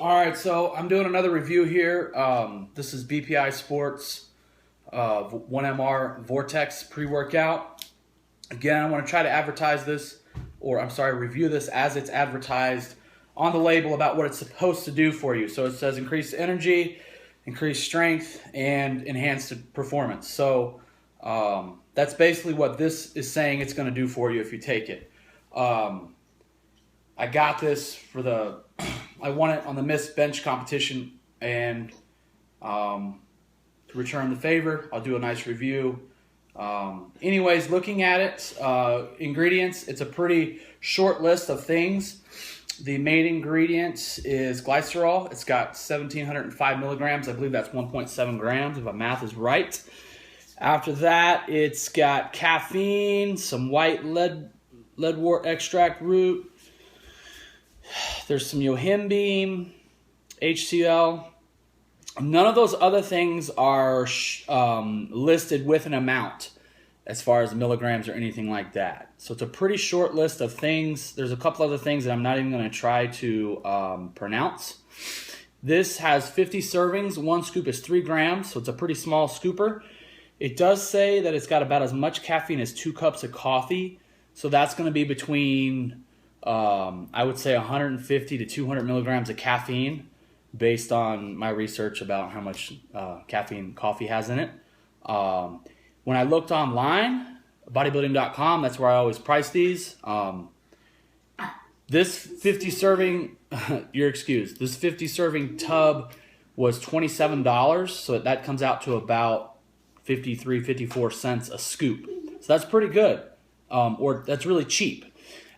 All right, so I'm doing another review here. This is BPI Sports 1MR Vortex pre-workout. Again, I want to try to advertise this, review this as it's advertised on the label about what it's supposed to do for you. So it says increase energy, increase strength, and enhanced performance. So that's basically what this is saying it's going to do for you if you take it. I got this for I won it on the Miss Bench competition, and to return the favor, I'll do a nice review. Anyways, looking at it, ingredients, it's a pretty short list of things. The main ingredient is glycerol. It's got 1,705 milligrams. I believe that's 1.7 grams if my math is right. After that, it's got caffeine, some white leadwort extract root. There's some yohimbine, HCl. None of those other things are listed with an amount as far as milligrams or anything like that. So it's a pretty short list of things. There's a couple other things that I'm not even going to try to pronounce. This has 50 servings. One scoop is 3 grams, so it's a pretty small scooper. It does say that it's got about as much caffeine as 2 cups of coffee. So that's going to be between, I would say 150 to 200 milligrams of caffeine based on my research about how much caffeine coffee has in it. When I looked online, bodybuilding.com, that's where I always price these. This 50 serving, you're excused, this 50 serving tub was $27. So that comes out to about 54 cents a scoop. So that's pretty good, or that's really cheap.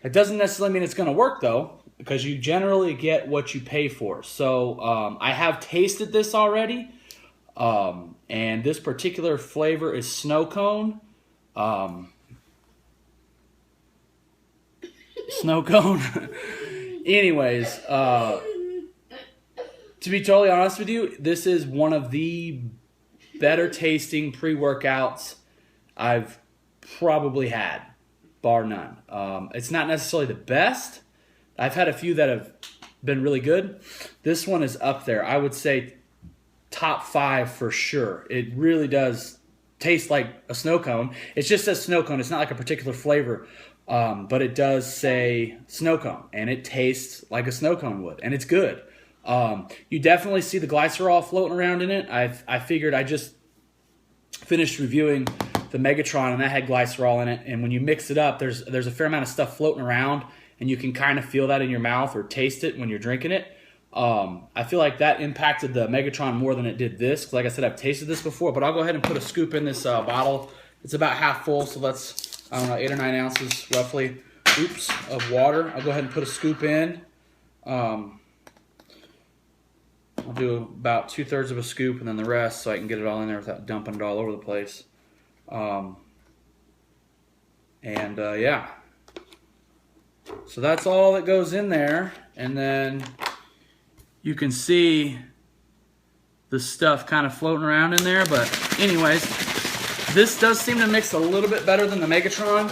It doesn't necessarily mean it's going to work though, because you generally get what you pay for. So I have tasted this already, and this particular flavor is snow cone. Snow cone. Anyways, to be totally honest with you, this is one of the better tasting pre-workouts I've probably had, bar none. It's not necessarily the best. I've had a few that have been really good. This one is up there. I would say top 5 for sure. It really does taste like a snow cone. It just says snow cone. It's not like a particular flavor, but it does say snow cone, and it tastes like a snow cone would, and it's good. You definitely see the glycerol floating around in it. I figured I just finished reviewing the Megatron, and that had glycerol in it, and when you mix it up, there's a fair amount of stuff floating around, and you can kind of feel that in your mouth or taste it when you're drinking it. I feel like that impacted the Megatron more than it did this. Like I said, I've tasted this before, but I'll go ahead and put a scoop in this bottle. It's about half full, so that's, I don't know, 8 or 9 ounces roughly, of water. I'll go ahead and put a scoop in. I'll do about 2/3 of a scoop and then the rest so I can get it all in there without dumping it all over the place. Yeah. So that's all that goes in there. And then you can see the stuff kind of floating around in there. But anyways, this does seem to mix a little bit better than the Megatron.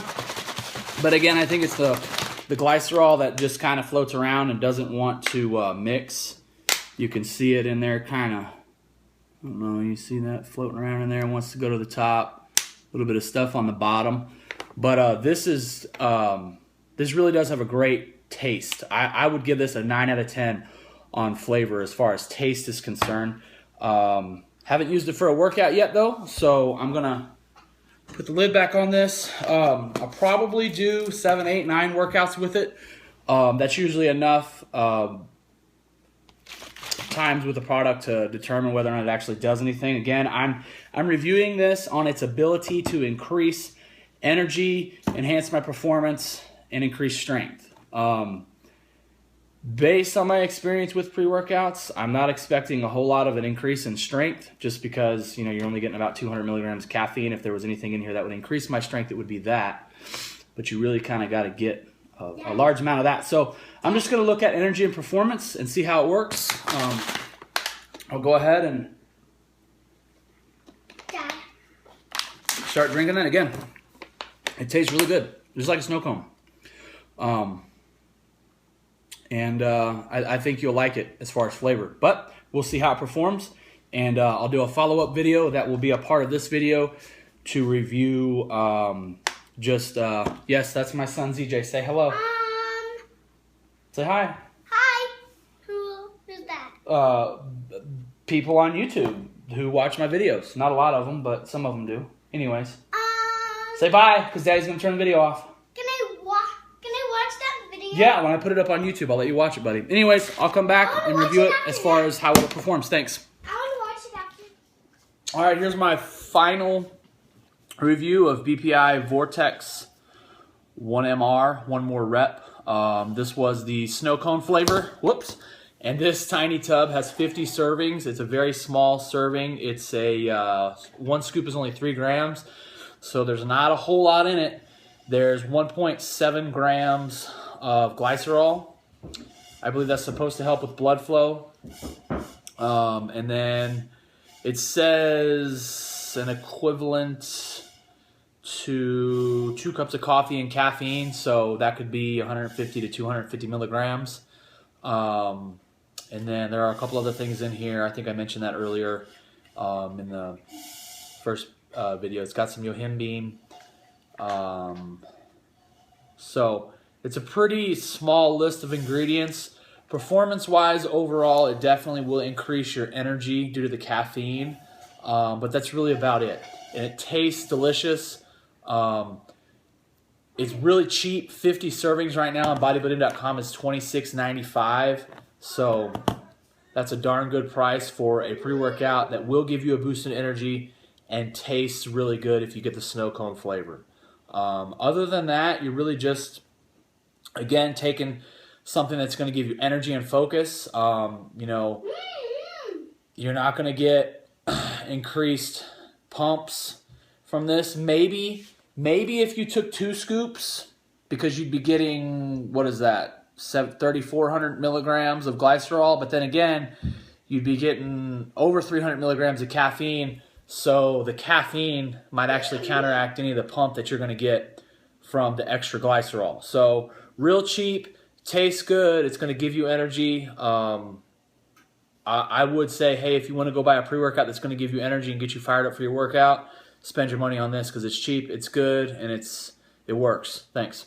But again, I think it's the glycerol that just kind of floats around and doesn't want to mix. You can see it in there kind of, I don't know, you see that floating around in there, wants to go to the top, a little bit of stuff on the bottom. But this really does have a great taste. I would give this a 9 out of 10 on flavor as far as taste is concerned. Haven't used it for a workout yet though, so I'm going to put the lid back on this. I'll probably do 7, 8, 9 workouts with it. That's usually enough times with the product to determine whether or not it actually does anything. Again, I'm reviewing this on its ability to increase energy, enhance my performance, and increase strength. Based on my experience with pre-workouts, I'm not expecting a whole lot of an increase in strength just because, you know, you're only getting about 200 milligrams of caffeine. If there was anything in here that would increase my strength, it would be that. But you really kind of got to get a large amount of that. So I'm just going to look at energy and performance and see how it works. I'll go ahead and start drinking it. Again, it tastes really good, just like a snow cone. and I think you'll like it as far as flavor. But we'll see how it performs, and I'll do a follow-up video that will be a part of this video to review. Yes, that's my son ZJ. Say hello. Say hi. Hi. Who's that? People on YouTube who watch my videos. Not a lot of them, but some of them do. Anyways, say bye, because Daddy's gonna turn the video off. Can I watch that video? Yeah, when I put it up on YouTube, I'll let you watch it, buddy. Anyways, I'll come back and review it as far as how it performs. Thanks. I want to watch it after. All right, here's my final review of BPI Vortex 1MR, one more rep. This was the snow cone flavor. Whoops. And this tiny tub has 50 servings. It's a very small serving. It's a one scoop is only 3 grams, so there's not a whole lot in it. There's 1.7 grams of glycerol. I believe that's supposed to help with blood flow. And then it says an equivalent to 2 cups of coffee and caffeine, so that could be 150 to 250 milligrams. And then there are a couple other things in here. I think I mentioned that earlier in the first video. It's got some yohimbine. So it's a pretty small list of ingredients. Performance-wise, overall, it definitely will increase your energy due to the caffeine, but that's really about it. And it tastes delicious. It's really cheap. 50 servings right now on bodybuilding.com is $26.95. So that's a darn good price for a pre-workout that will give you a boost in energy and tastes really good if you get the snow cone flavor. Other than that, you're really just, again, taking something that's going to give you energy and focus. You know, you're not going to get increased pumps from this. Maybe if you took 2 scoops, because you'd be getting, what is that, 3,400 milligrams of glycerol, but then again, you'd be getting over 300 milligrams of caffeine, so the caffeine might actually counteract any of the pump that you're going to get from the extra glycerol. So real cheap, tastes good, it's going to give you energy. I would say, hey, if you want to go buy a pre-workout that's going to give you energy and get you fired up for your workout, spend your money on this because it's cheap, it's good, and it works. Thanks.